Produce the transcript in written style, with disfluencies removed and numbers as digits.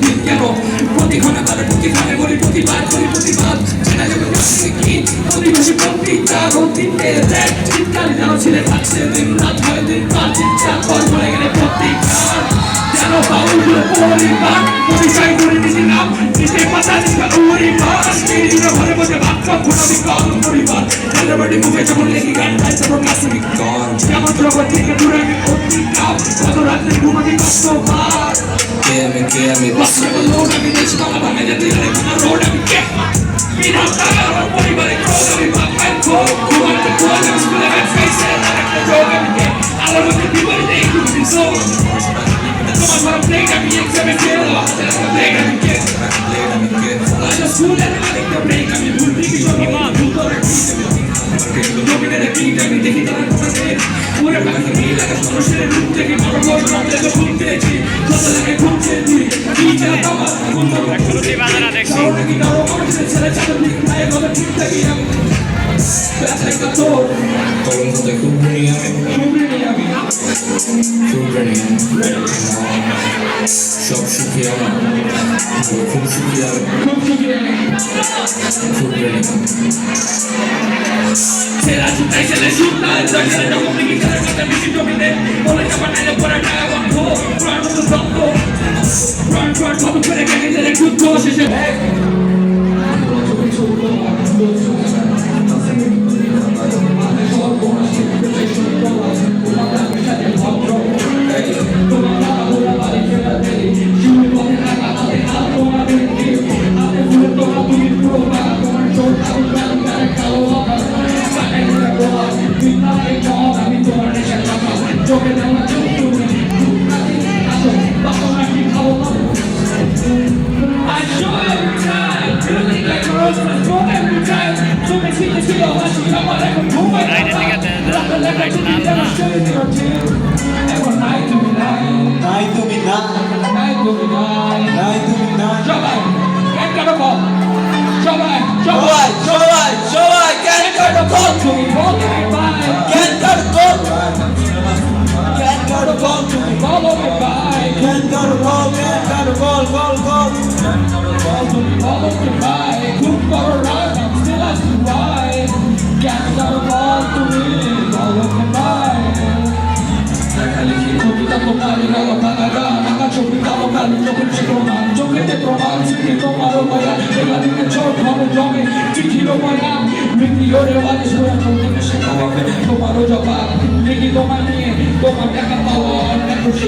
দিন কেন প্রতিক্ষণে তারা প্রতিক্ষণে করি প্রতিবাদ করি প্রতিবাদ চেনা যাবে কি প্রতিবেশী প্রতিকার অতীতে র্যাপ চিৎকারে যেন ছেলে থাকছে দিন রাত হয় দিন পাঁচ চিৎকার কল করে গেলে প্রতিকার যেন বাউলগুলো পরিবার পরিচয় করে নিজের নাম নিজের পাতা নিজের পরিবার নিজের ঘরে বসে ভাবতাম ঘোরাবি কল পরিবার এলাবাড়ি মুখে যখন লেখি গান গাইতে প্রকাশবি কল যেমন জগৎ থেকে দূরে আমি প্রতিকার কত রাত্রে ঘুমাবি কষ্টবার কে আমি বাসে লোড আমি দেশ বাংলা ভাঙে যেতে রোড আমি কে বিনা টাকা আমার পরিবারে ক্রোধ আমি ভাবনায় ক্ষোভ ঘুমাতে ঘুমাতে আমি স্কুলে আমি ফেসে একটা যোগ আমি কে আমার মধ্যে বিপরীতে একটু জোর তোমার ঘর প্লেট আমি এক্সামে ফেল হাতে রাখা প্লেট আমি কে আজা স্কুলে আরেকটা ব্রেক আমি ভুল দিকে চলি ভুল করে জমিনের বিট আমি দেখি তাদের কোথাতে পুরো টাকা নিয়ে লাগা মানুষের রূপ থেকে বড় বড় রাতে তো ঘুম পেয়েছি কত লাগে ঘুম পেয়েছি কি চাই আমার ঘুম করতে বাজারা দেখছি নাকি নাও মানুষের ছেলে চাঁদ লিখায় কথা ঠিক থাকি আমি ব্যথা কত তখন তো খুব নিয়ে আমি সব সুখী আমার খুব সুখী আমি ছেলে ছুটাই ছেলে ছুটাই ছেলে যখন দেখি ছেলে কথা বেশি জমিতে বলে যাবার নাইলে পরে টাকা বন্ধ প্রাণ মতো দ্বন্দ্ব প্রাণ কত করে গেলে ছেলে যুদ্ধ শেষে তোমার জবাব লিখি তোমার নিয়ে তোমার টাকা পাওয়া অনেক খুশি